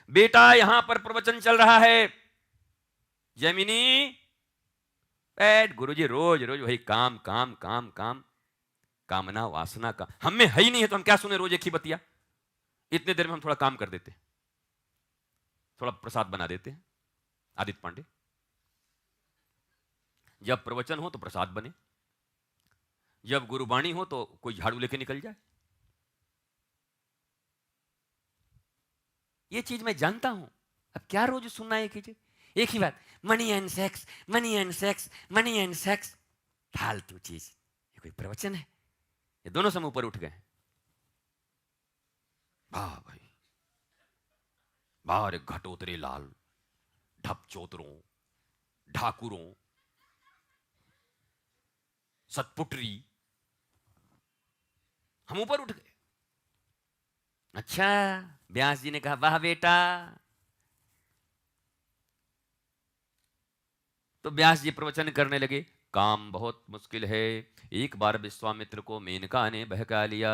बेटा यहां पर प्रवचन चल रहा है। जैमिनी बैठ। गुरुजी रोज रोज वही काम काम काम काम, कामना वासना का हम में है ही नहीं है, तो हम क्या सुने रोज एक ही बतिया। इतने देर में हम थोड़ा काम कर देते, थोड़ा प्रसाद बना देते हैं। आदित्य पांडे, जब प्रवचन हो तो प्रसाद बने, जब गुरुवाणी हो तो कोई झाड़ू लेके निकल जाए। ये चीज मैं जानता हूं। अब क्या रोज सुनना है एक ही बात, money and sex, money and sex, money and sex. फालतू चीज। ये कोई प्रवचन है? ये दोनों समय ऊपर उठ गए। वाह भाई, बाहर घटोतरे लाल, ढप चोतरों, ढाकुरों, सतपुटरी, हम ऊपर उठ गए। अच्छा, व्यास जी ने कहा वाह बेटा। तो व्यास जी प्रवचन करने लगे। काम बहुत मुश्किल है। एक बार विश्वामित्र को मेनका ने बहका लिया।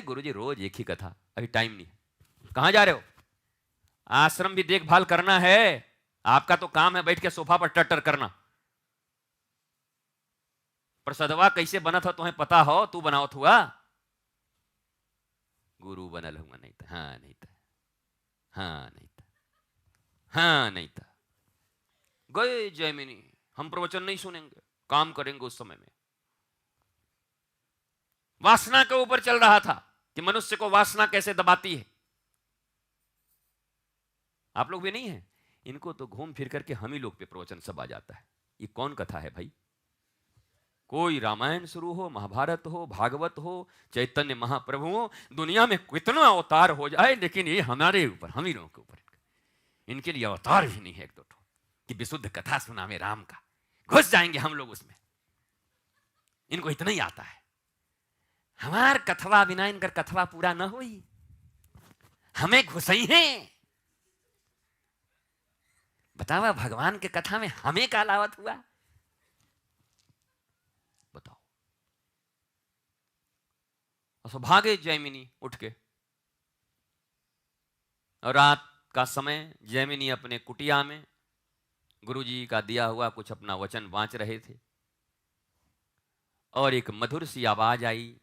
गुरुजी रोज एक ही कथा, अभी टाइम नहीं। कहां जा रहे हो? आश्रम भी देखभाल करना है। आपका तो काम है बैठ के सोफा पर टट्टर करना। प्रसदवा कैसे बना था तुम्हें पता हो? तू बनाओ हुआ गुरु बनल हुआ नहीं था। हाँ नहीं था, हाँ नहीं था, हाँ नहीं था। गए जैमिनी, हम प्रवचन नहीं सुनेंगे, काम करेंगे उस समय में। वासना के ऊपर चल रहा था कि मनुष्य को वासना कैसे दबाती है। आप लोग भी नहीं है? इनको तो घूम फिर करके हम ही लोग पे प्रवचन सब आ जाता है। ये कौन कथा है भाई? कोई रामायण शुरू हो, महाभारत हो, भागवत हो, चैतन्य महाप्रभु हो, दुनिया में कितना अवतार हो जाए, लेकिन ये हमारे ऊपर, हम ही लोगों के ऊपर, इनके लिए अवतार भी नहीं है एक दो कि विशुद्ध कथा सुना में राम का। घुस जाएंगे हम लोग उसमें, इनको इतना ही आता है। हमार कथवा बिना इनकर कथवा पूरा न हुई, हमें घुसई है। बतावा भगवान के कथा में हमें का लावत हुआ? बताओ। भागे जैमिनी उठ के। और रात का समय जैमिनी अपने कुटिया में गुरुजी का दिया हुआ कुछ अपना वचन बांच रहे थे, और एक मधुर सी आवाज आई,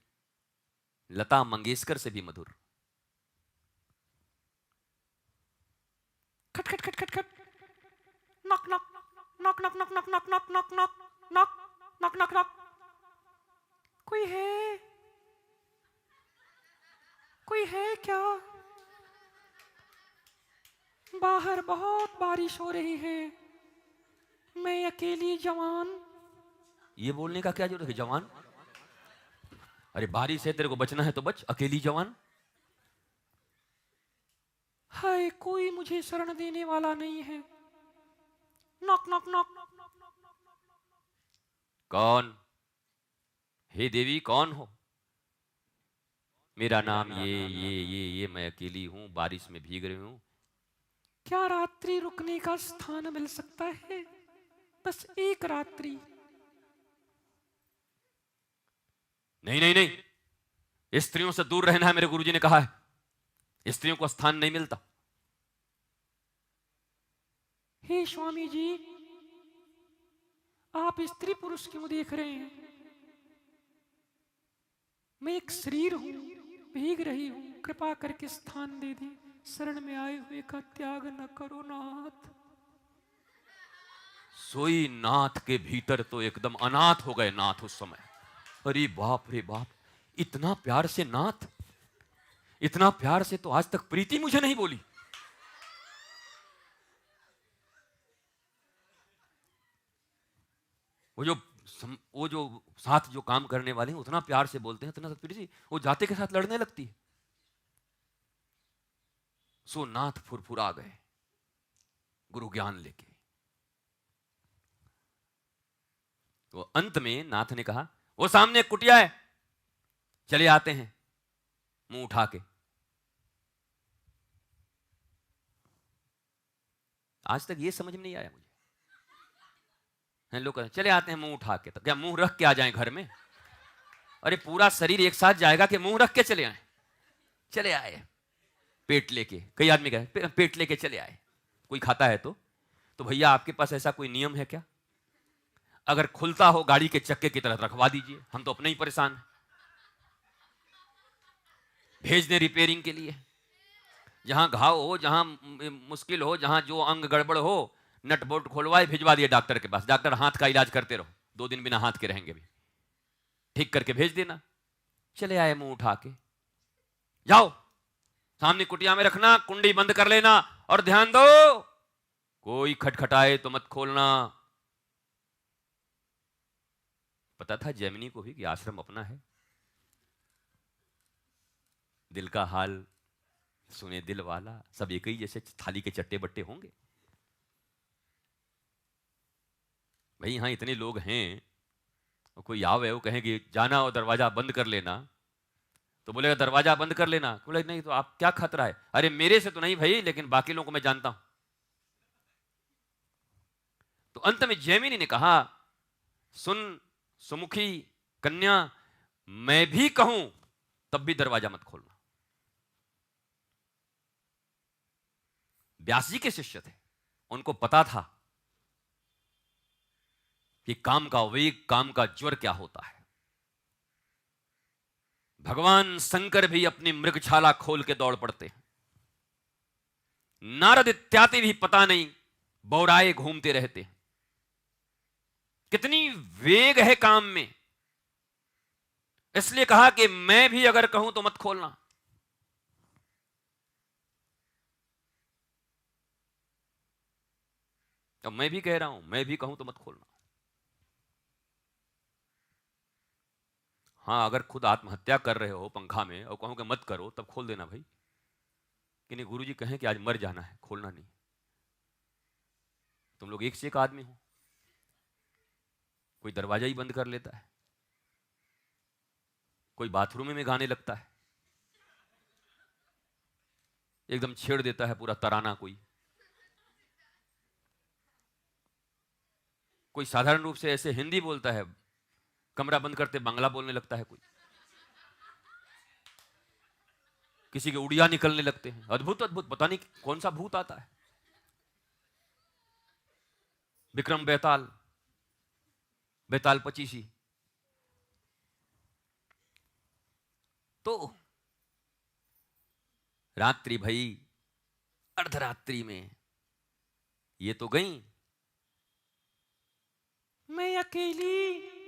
लता मंगेशकर से भी मधुर। खट खट खट खट खट, knock knock knock knock knock knock knock knock knock knock knock knock knock knock. कोई है? कोई है क्या? बाहर बहुत बारिश हो रही है, मैं अकेली जवान। ये बोलने का क्या जरूरत है जवान? अरे बारिश है, तेरे को बचना है तो बच, अकेली जवान। हाय, कोई मुझे शरण देने वाला नहीं है। Knock knock knock. कौन? हे देवी कौन हो? मेरा नाम ये मैं अकेली हूं, बारिश में भीग रही हूं। क्या रात्रि रुकने का स्थान मिल सकता है? बस एक रात्रि। नहीं नहीं नहीं, स्त्रियों से दूर रहना है, मेरे गुरुजी ने कहा है। स्त्रियों को स्थान नहीं मिलता। हे स्वामी जी, आप स्त्री पुरुष क्यों देख रहे हैं? मैं एक शरीर हूं, भीग रही हूं, कृपा करके स्थान दे दी। शरण में आए हुए का त्याग न करो नाथ। सोई नाथ के भीतर तो एकदम अनाथ हो गए नाथ उस समय। अरे बाप रे बाप, इतना प्यार से नाथ, इतना प्यार से तो आज तक प्रीति मुझे नहीं बोली। वो जो साथ जो काम करने वाले हैं उतना प्यार से बोलते हैं, इतना प्रीति, वो जाते के साथ लड़ने लगती है। सो नाथ फुरफुरा गए गुरु ज्ञान लेके। तो अंत में नाथ ने कहा, वो सामने कुटिया है, चले आते हैं, मुंह उठा के। आज तक ये समझ में नहीं आया मुझे। लोग चले आते हैं मुंह उठा के, तो क्या मुंह रख के आ जाएं घर में? अरे पूरा शरीर एक साथ जाएगा कि मुंह रख के चले आए? चले आए। पेट लेके, कई आदमी गए पेट लेके चले आए, कोई खाता है तो भैया आपके पास ऐसा कोई नियम है क्या? अगर खुलता हो गाड़ी के चक्के की तरह रखवा दीजिए, हम तो अपने ही परेशान हैं। भेज दें रिपेयरिंग के लिए, जहां घाव हो, जहां मुश्किल हो, जहां जो अंग गड़बड़ हो, नट बोल्ट खोलवाए भिजवा दिए डॉक्टर के पास, डॉक्टर हाथ का इलाज करते रहो, 2 दिन बिना हाथ के रहेंगे भी, ठीक करके भेज देना। चले आए मुंह उठा के, जाओ सामने कुटिया में रखना, कुंडी बंद कर लेना और ध्यान दो कोई खटखटाए तो मत खोलना। पता था जैमिनी को भी कि आश्रम अपना है। दिल का हाल सुने दिल वाला, सब एक ही जैसे थाली के चट्टे बट्टे होंगे भाई। यहां इतने लोग हैं और कोई आवे वो कहे कि जाना और दरवाजा बंद कर लेना, तो बोलेगा दरवाजा बंद कर लेना, बोले नहीं तो आप क्या खतरा है? अरे मेरे से तो नहीं भाई, लेकिन बाकी लोगों को मैं जानता हूं। तो अंत में जैमिनी ने कहा, सुन सुमुखी कन्या, मैं भी कहूं तब भी दरवाजा मत खोलना। व्यास जी के शिष्य थे, उनको पता था कि काम का वेग, काम का ज्वर क्या होता है। भगवान शंकर भी अपनी मृगछाला खोल के दौड़ पड़ते हैं, नारद इत्यादि भी पता नहीं बौराए घूमते रहते हैं। कितनी वेग है काम में, इसलिए कहा कि मैं भी अगर कहूं तो मत खोलना। अब मैं भी कह रहा हूं, मैं भी कहूं तो मत खोलना। हाँ, अगर खुद आत्महत्या कर रहे हो पंखा में और कहूं कि मत करो, तब खोल देना भाई। कि नहीं गुरुजी कहें कि आज मर जाना है, खोलना नहीं। तुम लोग एक से एक आदमी हो, कोई दरवाजा ही बंद कर लेता है, कोई बाथरूम में गाने लगता है, एकदम छेड़ देता है पूरा तराना, कोई साधारण रूप से ऐसे हिंदी बोलता है, कमरा बंद करते बांग्ला बोलने लगता है, कोई किसी के उड़िया निकलने लगते हैं। अद्भुत अद्भुत, पता नहीं कौन सा भूत आता है। विक्रम बेताल, बेताल पचीसी। तो रात्रि भई, अर्धरात्रि में ये तो गई, मैं अकेली।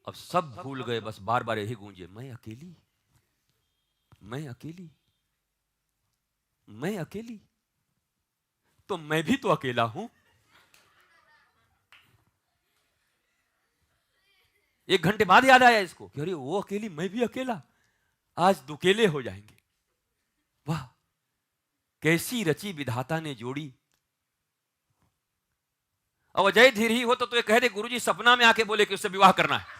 अब सब भूल गए, बस बार बार यही गूंजे, मैं अकेली, मैं अकेली, मैं अकेली। तो मैं भी तो अकेला हूं। 1 घंटे बाद याद आया इसको कि अरे वो अकेली, मैं भी अकेला, आज दुकेले हो जाएंगे। वाह, कैसी रची विधाता ने जोड़ी। और अजय धीर ही हो तो ये कह दे गुरुजी सपना में आके बोले कि उससे विवाह करना है।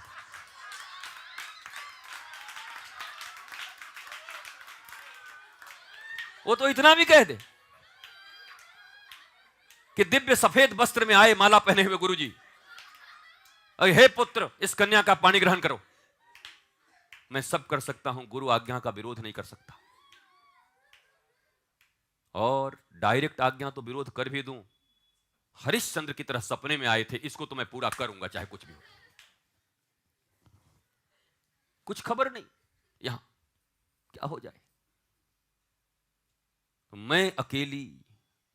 वो तो इतना भी कह दे कि दिव्य सफेद वस्त्र में आए माला पहने हुए गुरुजी, हे पुत्र इस कन्या का पानी ग्रहण करो। मैं सब कर सकता हूं, गुरु आज्ञा का विरोध नहीं कर सकता। और डायरेक्ट आज्ञा तो विरोध कर भी दूं, हरिश्चंद्र की तरह सपने में आए थे, इसको तो मैं पूरा करूंगा चाहे कुछ भी हो। कुछ खबर नहीं यहां क्या हो जाए। तो मैं अकेली,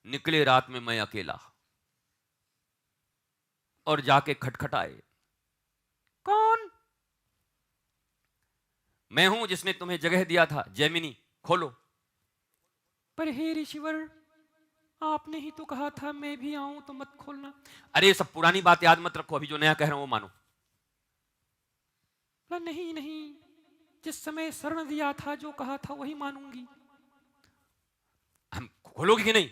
निकले रात में मैं अकेला, और जाके खटखटाए, कौन? मैं हूं जिसने तुम्हें जगह दिया था, जैमिनी खोलो। पर हे ऋषिवर, आपने ही तो कहा था मैं भी आऊं तो मत खोलना। अरे सब पुरानी बात याद मत रखो, अभी जो नया कह रहा हूं वो मानो। नहीं नहीं, जिस समय शरण दिया था, जो कहा था वही मानूंगी। हम खोलोगे कि नहीं?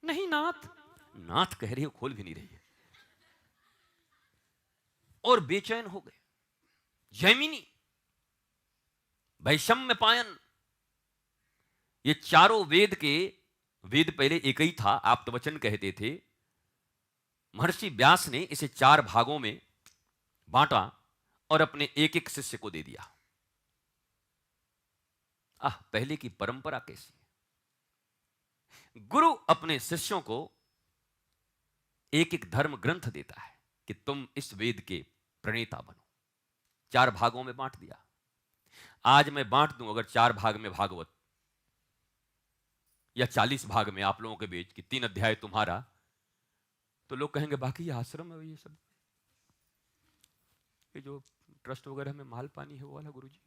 नहीं नाथ। नाथ कह रही हो, खोल भी नहीं रही है। और बेचैन हो गए। जैमिनी, वैषम्य पायन, ये चारों वेद के, वेद पहले एक ही था, आप्तवचन कहते थे। महर्षि व्यास ने इसे 4 भागों में बांटा और अपने एक एक शिष्य को दे दिया। पहले की परंपरा कैसी है। गुरु अपने शिष्यों को एक एक धर्म ग्रंथ देता है कि तुम इस वेद के प्रणेता बनो। 4 भागों में बांट दिया। आज मैं बांट दूं अगर 4 भाग में भागवत या 40 भाग में आप लोगों के बीच कि 3 अध्याय तुम्हारा, तो लोग कहेंगे बाकी ये आश्रम है, ये सब ये जो ट्रस्ट वगैरह में माल पानी है वो वाला गुरुजी,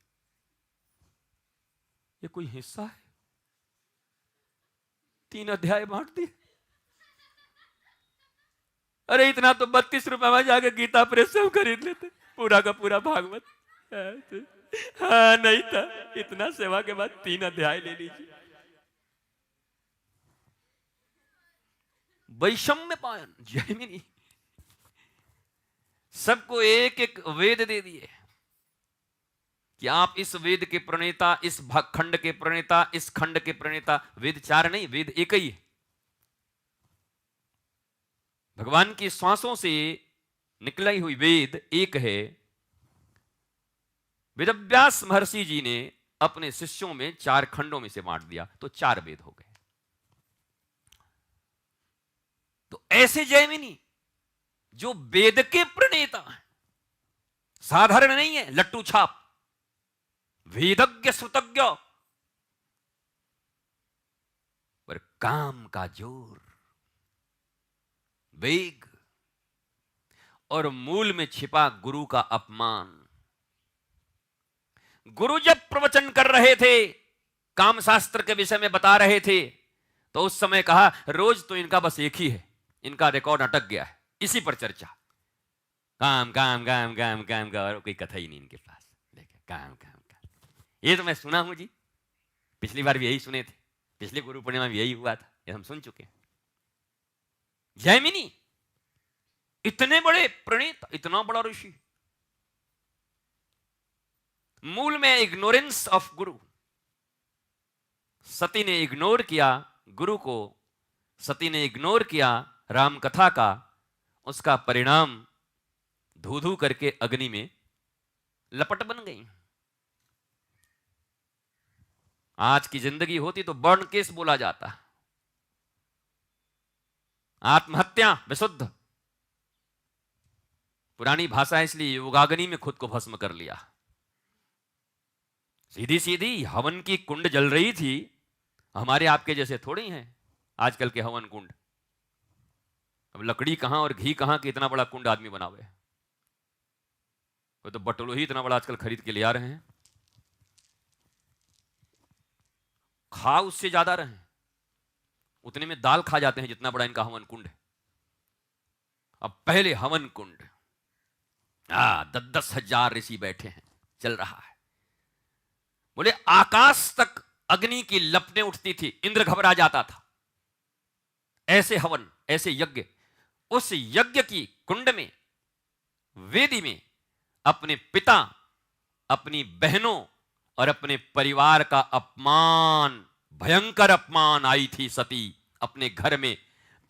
ये कोई हिस्सा है? 3 अध्याय बांट दिए। अरे इतना तो 32 रुपए में जाके गीता प्रेस से हम खरीद लेते पूरा का पूरा भागवत। हाँ नहीं था, इतना सेवा के बाद 3 अध्याय ले लीजिए। वैषम्य पायन जैमिनी सबको एक एक वेद दे दिए कि आप इस वेद के प्रणेता, इस खंड के प्रणेता, इस खंड के प्रणेता। वेद 4 नहीं, वेद एक ही है। भगवान की श्वासों से निकली हुई वेद एक है। वेदव्यास महर्षि जी ने अपने शिष्यों में 4 खंडों में से बांट दिया, तो 4 वेद हो गए। तो ऐसे जैमिनी जो वेद के प्रणेता हैं, साधारण नहीं है लट्टू छाप, वेदज्ञ श्रुतज्ञ, पर काम का जोर, वेग और मूल में छिपा गुरु का अपमान। गुरु जब प्रवचन कर रहे थे, काम शास्त्र के विषय में बता रहे थे, तो उस समय कहा रोज तो इनका बस एक ही है, इनका रिकॉर्ड अटक गया है, इसी पर चर्चा। काम काम काम काम काम का, और कोई कथा ही नहीं इनके पास। काम काम काम, ये तो मैं सुना हूं जी, पिछली बार भी यही सुने थे, पिछले गुरु पूर्णिमा में यही हुआ था, ये हम सुन चुके हैं। जैमिनी इतने बड़े प्रणेता, इतना बड़ा ऋषि, मूल में इग्नोरेंस ऑफ गुरु। सती ने इग्नोर किया गुरु को, सती ने इग्नोर किया राम कथा का, उसका परिणाम धू धू करके अग्नि में लपट बन गई। आज की जिंदगी होती तो बर्न केस बोला जाता, आत्महत्या विशुद्ध। पुरानी भाषा इसलिए योगाग्नि में खुद को भस्म कर लिया। सीधी सीधी हवन की कुंड जल रही थी, हमारे आपके जैसे थोड़ी हैं आजकल के हवन कुंड। अब लकड़ी कहां और घी कहां कि इतना बड़ा कुंड आदमी बनावे। वो तो बटोलो ही इतना बड़ा आजकल खरीद के ले आ रहे हैं, खा उससे ज्यादा रहे, उतने में दाल खा जाते हैं जितना बड़ा इनका हवन कुंड है। अब पहले हवन कुंड, 10-10 हजार ऋषि बैठे हैं, चल रहा है। बोले आकाश तक अग्नि की लपटें उठती थी, इंद्र घबरा जाता था। ऐसे हवन, ऐसे यज्ञ। उस यज्ञ की कुंड में, वेदी में अपने पिता, अपनी बहनों और अपने परिवार का अपमान, भयंकर अपमान आई थी सती। अपने घर में,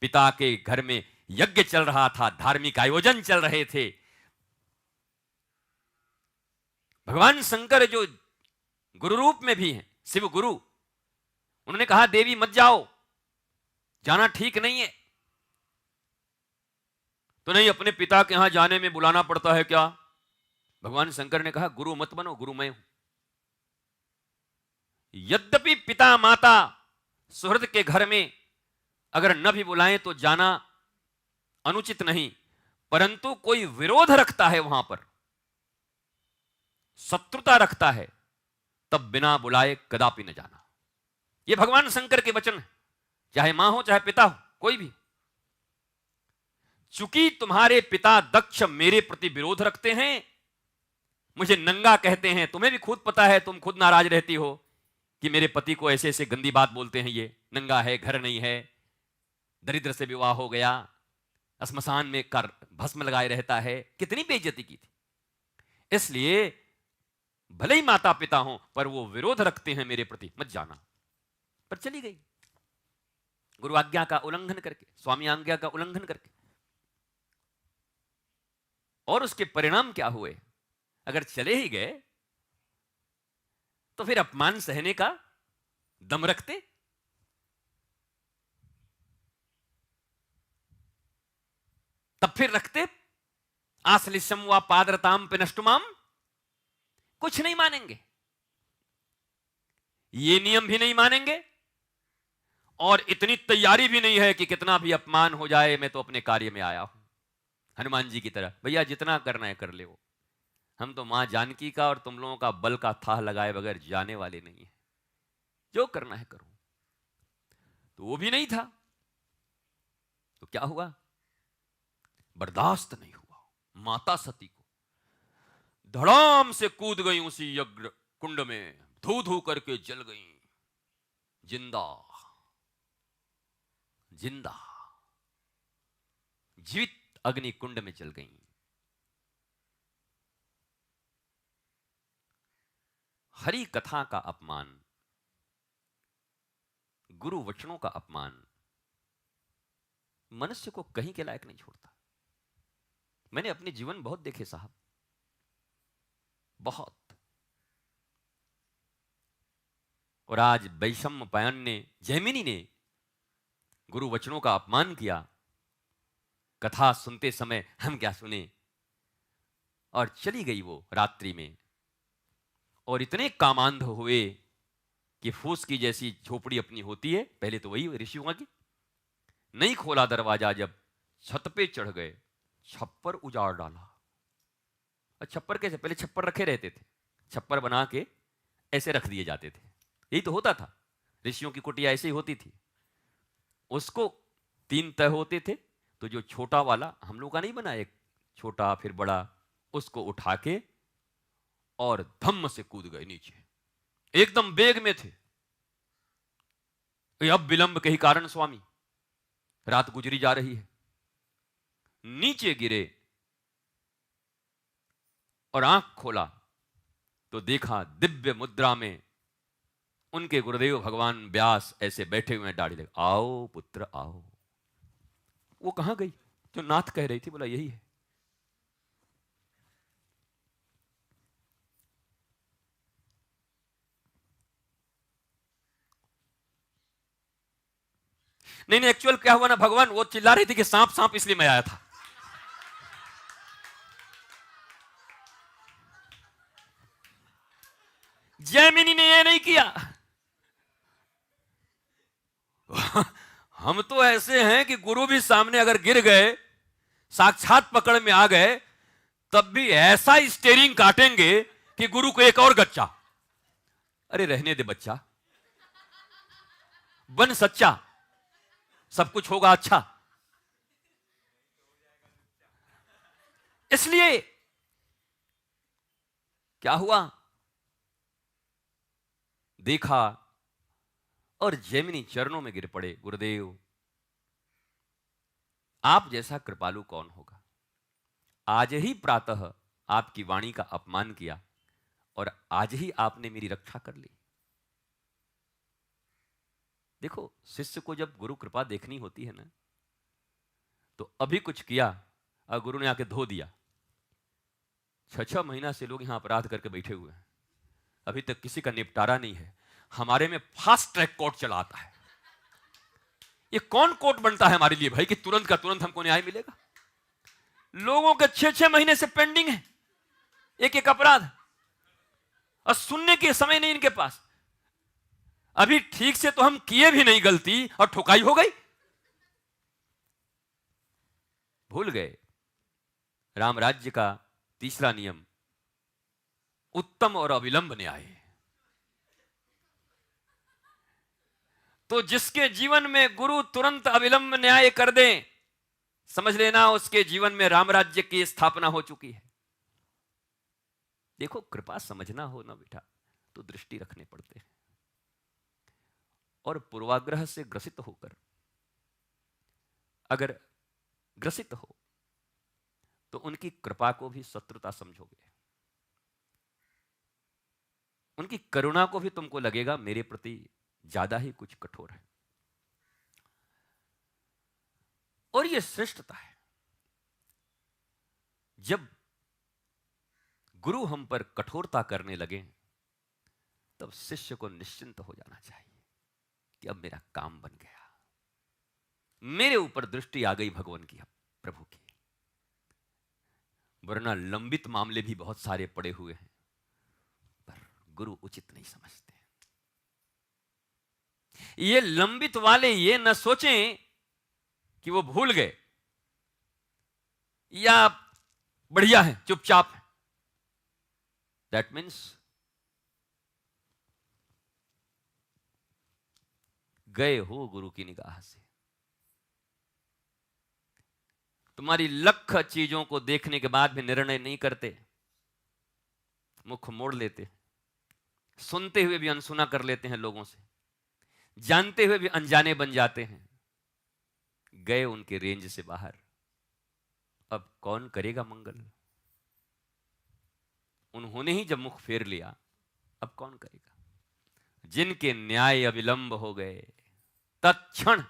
पिता के घर में यज्ञ चल रहा था, धार्मिक आयोजन चल रहे थे। भगवान शंकर जो गुरु रूप में भी हैं, शिव गुरु, उन्होंने कहा देवी मत जाओ, जाना ठीक नहीं है। तो नहीं, अपने पिता के यहां जाने में बुलाना पड़ता है क्या? भगवान शंकर ने कहा गुरु मत बनो, गुरु मैं हूं। यद्यपि पिता माता सुहृद के घर में अगर न भी बुलाएं तो जाना अनुचित नहीं, परंतु कोई विरोध रखता है वहां पर, शत्रुता रखता है, तब बिना बुलाए कदापि न जाना। यह भगवान शंकर के वचन है, चाहे मां हो चाहे पिता हो, कोई भी। चूंकि तुम्हारे पिता दक्ष मेरे प्रति विरोध रखते हैं, मुझे नंगा कहते हैं, तुम्हें भी खुद पता है, तुम खुद नाराज रहती हो कि मेरे पति को ऐसे ऐसे गंदी बात बोलते हैं, ये नंगा है, घर नहीं है, दरिद्र से विवाह हो गया, श्मशान में कर भस्म लगाए रहता है, कितनी बेइज्जती की थी। इसलिए भले ही माता पिता हो, पर वो विरोध रखते हैं मेरे प्रति, मत जाना। पर चली गई गुरु आज्ञा का उल्लंघन करके, स्वामी आज्ञा का उल्लंघन करके। और उसके परिणाम क्या हुए? अगर चले ही गए तो फिर अपमान सहने का दम रखते? तब फिर रखते? आश्लिषम व पादरताम पिनष्टुमाम, कुछ नहीं मानेंगे, ये नियम भी नहीं मानेंगे, और इतनी तैयारी भी नहीं है कि कितना भी अपमान हो जाए मैं तो अपने कार्य में आया हूं, हनुमान जी की तरह, भैया जितना करना है कर ले, वो हम तो मां जानकी का और तुम लोगों का बल का थाह लगाए बगैर जाने वाले नहीं है, जो करना है करो। तो वो भी नहीं था, तो क्या हुआ? बर्दाश्त नहीं हुआ, माता सती को धड़ाम से कूद गई उसी यज्ञ कुंड में, धू धू करके जल गई, जिंदा जिंदा जीवित अग्नि कुंड में जल गई। हरि कथा का अपमान, गुरु वचनों का अपमान मनुष्य को कहीं के लायक नहीं छोड़ता। मैंने अपने जीवन बहुत देखे साहब, बहुत। और आज वैषम्य पायन ने, जैमिनी ने गुरु वचनों का अपमान किया। कथा सुनते समय हम क्या सुने, और चली गई वो रात्रि में, और इतने कामांध हुए कि फूस की जैसी झोपड़ी अपनी होती है, पहले तो वही ऋषियों की, नहीं खोला दरवाजा, जब छत पे चढ़ गए, छप्पर उजाड़ डाला। और छप्पर कैसे? पहले छप्पर रखे रहते थे, छप्पर बना के ऐसे रख दिए जाते थे, यही तो होता था, ऋषियों की कुटिया ऐसे ही होती थी। उसको 3 तह होते थे, तो जो छोटा वाला हम लोग का नहीं बना, एक छोटा फिर बड़ा, उसको उठा के और धम्म से कूद गए नीचे, एकदम बेग में थे। अब विलंब के ही कारण स्वामी, रात गुजरी जा रही है, नीचे गिरे और आंख खोला तो देखा दिव्य मुद्रा में उनके गुरुदेव भगवान व्यास ऐसे बैठे हुए हैं, दाढ़ी लगे, आओ पुत्र आओ। वो कहां गई जो नाथ कह रही थी? बोला यही है। नहीं नहीं, एक्चुअल क्या हुआ ना भगवान, वो चिल्ला रही थी कि सांप सांप, इसलिए मैं आया था। जैमिनी ने ये नहीं किया। हम तो ऐसे हैं कि गुरु भी सामने अगर गिर गए, साक्षात पकड़ में आ गए, तब भी ऐसा स्टेरिंग काटेंगे कि गुरु को एक और गच्चा। अरे रहने दे बच्चा, बन सच्चा, सब कुछ होगा अच्छा। इसलिए क्या हुआ, देखा और जैमिनी चरणों में गिर पड़े, गुरुदेव आप जैसा कृपालु कौन होगा, आज ही प्रातः आपकी वाणी का अपमान किया और आज ही आपने मेरी रक्षा कर ली। देखो शिष्य को जब गुरु कृपा देखनी होती है ना, तो अभी कुछ किया और गुरु ने आके धो दिया। 6-6 महीना से लोग यहां अपराध करके बैठे हुए हैं, अभी तक किसी का निपटारा नहीं है। हमारे में फास्ट ट्रैक कोर्ट चला आता है। ये कौन कोर्ट बनता है हमारे लिए भाई कि तुरंत का तुरंत हमको न्याय मिलेगा? लोगों के 6-6 महीने से पेंडिंग है एक एक अपराध, और सुनने के समय नहीं इनके पास। अभी ठीक से तो हम किए भी नहीं गलती और ठुकाई हो गई। भूल गए राम राज्य का तीसरा नियम, उत्तम और अविलंब न्याय। तो जिसके जीवन में गुरु तुरंत अविलंब न्याय कर दे, समझ लेना उसके जीवन में राम राज्य की स्थापना हो चुकी है। देखो कृपा समझना हो ना बेटा, तो दृष्टि रखने पड़ते हैं, और पूर्वाग्रह से ग्रसित होकर अगर ग्रसित हो तो उनकी कृपा को भी शत्रुता समझोगे, उनकी करुणा को भी तुमको लगेगा मेरे प्रति ज्यादा ही कुछ कठोर है। और यह श्रेष्ठता है, जब गुरु हम पर कठोरता करने लगे तब शिष्य को निश्चिंत हो जाना चाहिए कि अब मेरा काम बन गया, मेरे ऊपर दृष्टि आ गई भगवान की, प्रभु की। वरना लंबित मामले भी बहुत सारे पड़े हुए हैं, पर गुरु उचित नहीं समझते। ये लंबित वाले ये न सोचें कि वो भूल गए या बढ़िया है, चुपचाप है। दैट मीन्स गए हो गुरु की निगाह से। तुम्हारी लख चीजों को देखने के बाद भी निर्णय नहीं करते, मुख मोड़ लेते, सुनते हुए भी अनसुना कर लेते हैं लोगों से, जानते हुए भी अनजाने बन जाते हैं। गए उनके रेंज से बाहर, अब कौन करेगा मंगल? उन्होंने ही जब मुख फेर लिया, अब कौन करेगा? जिनके न्याय अविलंब हो गए, तत्क्षण,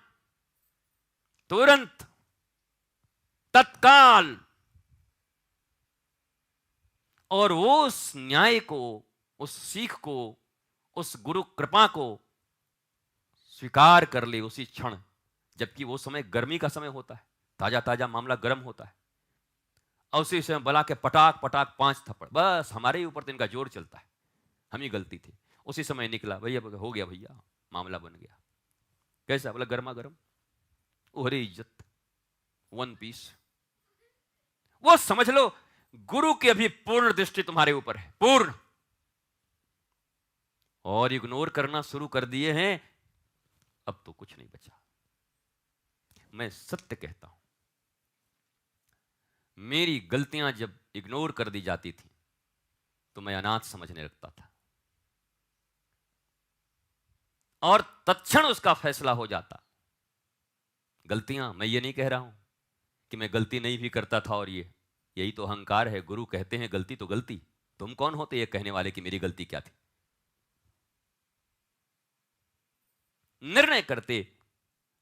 तुरंत, तत्काल, और वो उस न्याय को, उस सीख को, उस गुरु कृपा को स्वीकार कर ले उसी क्षण, जबकि वो समय गर्मी का समय होता है, ताजा ताजा मामला गर्म होता है, और उसी समय बला के पटाक पटाक 5 थप्पड़, बस हमारे ही ऊपर तो इनका जोर चलता है, हम ही गलती थी। उसी समय निकला, भैया हो गया भैया, मामला बन गया। कैसा? बोला गर्मा गर्म, उहरी इज्जत, 1 पीस। वो समझ लो गुरु की अभी पूर्ण दृष्टि तुम्हारे ऊपर है, पूर्ण, और इग्नोर करना शुरू कर दिए हैं, अब तो कुछ नहीं बचा। मैं सत्य कहता हूं, मेरी गलतियां जब इग्नोर कर दी जाती थी तो मैं अनाथ समझने लगता था, और तत्क्षण उसका फैसला हो जाता। गलतियां, मैं ये नहीं कह रहा हूं कि मैं गलती नहीं भी करता था, और यही तो अहंकार है। गुरु कहते हैं गलती तो गलती, तुम कौन होते ये कहने वाले कि मेरी गलती क्या थी? निर्णय करते,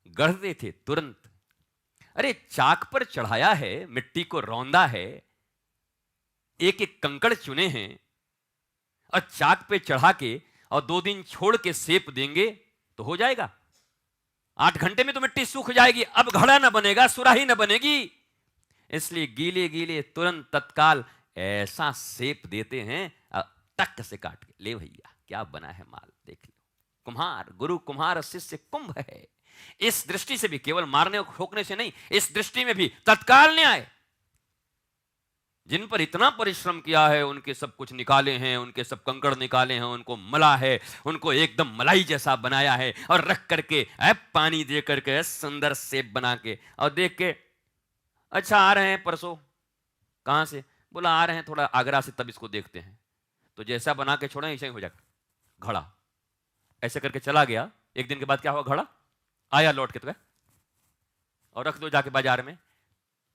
गढ़ते थे तुरंत। अरे चाक पर चढ़ाया है, मिट्टी को रौंदा है, एक एक कंकड़ चुने हैं, और चाक पे चढ़ा के और 2 दिन छोड़ के सेप देंगे तो हो जाएगा। 8 घंटे में तो मिट्टी सूख जाएगी, अब घड़ा ना बनेगा, सुराही ना बनेगी। इसलिए गीले गीले तुरंत तत्काल ऐसा सेप देते हैं, टक से काट के, ले भैया क्या बना है माल, देख लो। कुम्हार, गुरु कुम्हार, शिष्य कुंभ है। इस दृष्टि से भी, केवल मारने और ठोकने से नहीं, इस दृष्टि में भी तत्काल न्याय। जिन पर इतना परिश्रम किया है, उनके सब कुछ निकाले हैं, उनके सब कंकड़ निकाले हैं, उनको मला है, उनको एकदम मलाई जैसा बनाया है, और रख करके पानी दे करके सुंदर सेब बना के, और देख के, अच्छा आ रहे हैं परसों, कहां से? बोला आ रहे हैं थोड़ा आगरा से, तब इसको देखते हैं। तो जैसा बना के छोड़े ऐसा ही हो जाएगा घड़ा। ऐसे करके चला गया, एक दिन के बाद क्या हुआ? घड़ा आया लौट के, तो और रख दो जाके बाजार में।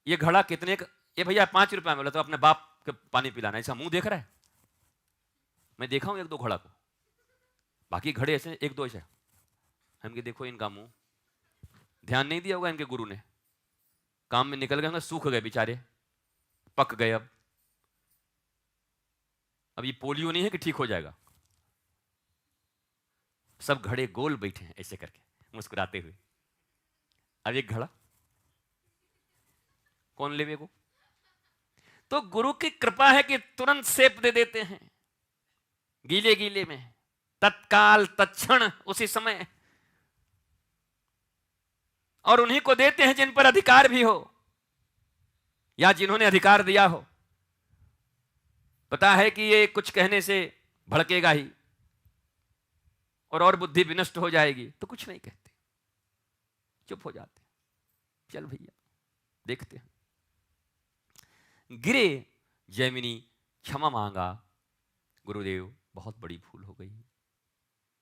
ये घड़ा कितने का? ये भैया 5 रुपया में। बोला तो अपने बाप के पानी पिलाना, ऐसा मुंह देख रहा है? मैं देखा हूं 1-2 घड़ा को, बाकी घड़े ऐसे 1-2 ऐसे। हम देखो इनका मुंह, ध्यान नहीं दिया होगा इनके गुरु ने, काम में निकल गए, सूख गए बेचारे, पक गए। अब ये पोलियो नहीं है कि ठीक हो जाएगा। सब घड़े गोल बैठे हैं ऐसे करके मुस्कुराते हुए। अब एक घड़ा कौन लेवे को? तो गुरु की कृपा है कि तुरंत सेप दे देते हैं, गीले गीले में, तत्काल, तत्क्षण, उसी समय। और उन्हीं को देते हैं जिन पर अधिकार भी हो, या जिन्होंने अधिकार दिया हो। पता है कि ये कुछ कहने से भड़केगा ही, और बुद्धि विनष्ट हो जाएगी, तो कुछ नहीं कहते, चुप हो जाते। चल भैया देखते हैं। गिरे जैमिनी, क्षमा मांगा, गुरुदेव बहुत बड़ी भूल हो गई,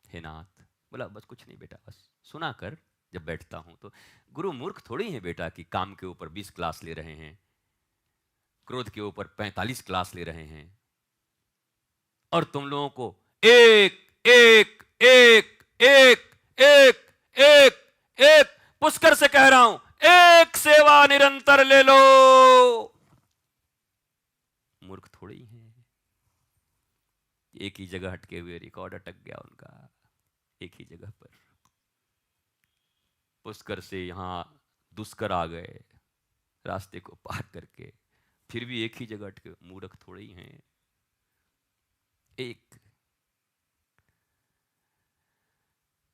हे नाथ। बोला बस कुछ नहीं बेटा, बस सुना कर। जब बैठता हूं तो गुरु मूर्ख थोड़ी है बेटा कि काम के ऊपर 20 क्लास ले रहे हैं, क्रोध के ऊपर 45 क्लास ले रहे हैं, और तुम लोगों को एक एक एक एक एक एक एक पुष्कर से कह रहा हूं, एक सेवा निरंतर ले लो। मूर्ख थोड़ी है, एक ही जगह अटके हुए, रिकॉर्ड अटक गया उनका एक ही जगह पर। पुष्कर से यहाँ दुष्कर आ गए रास्ते को पार करके, फिर भी एक ही जगह अटके, मूर्ख थोड़े ही हैं। एक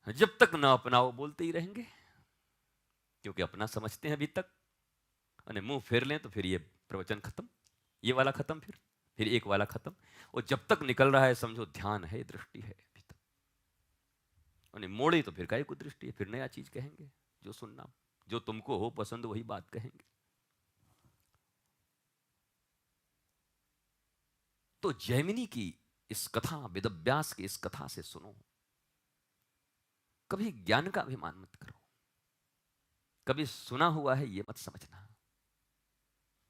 जब तक ना अपनाओ बोलते ही रहेंगे, क्योंकि अपना समझते हैं अभी तक, और मुंह फेर लें तो फिर ये प्रवचन खत्म, ये वाला खत्म, फिर एक वाला खत्म। और जब तक निकल रहा है समझो ध्यान है, दृष्टि है अभी तक, और मोड़े तो फिर काय को दृष्टि है, फिर नया चीज कहेंगे, जो सुनना, जो तुमको हो पसंद वही बात कहेंगे। तो जैमिनी की इस कथा, वेदव्यास की इस कथा से सुनो, कभी ज्ञान का अभिमान मत करो, कभी सुना हुआ है ये मत समझना,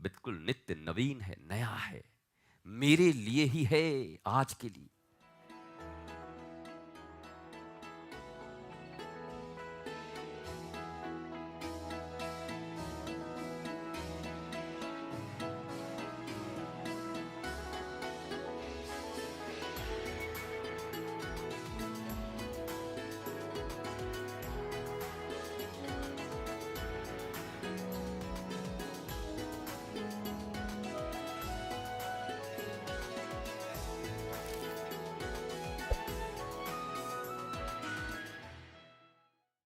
बिल्कुल नित्य नवीन है, नया है, मेरे लिए ही है, आज के लिए।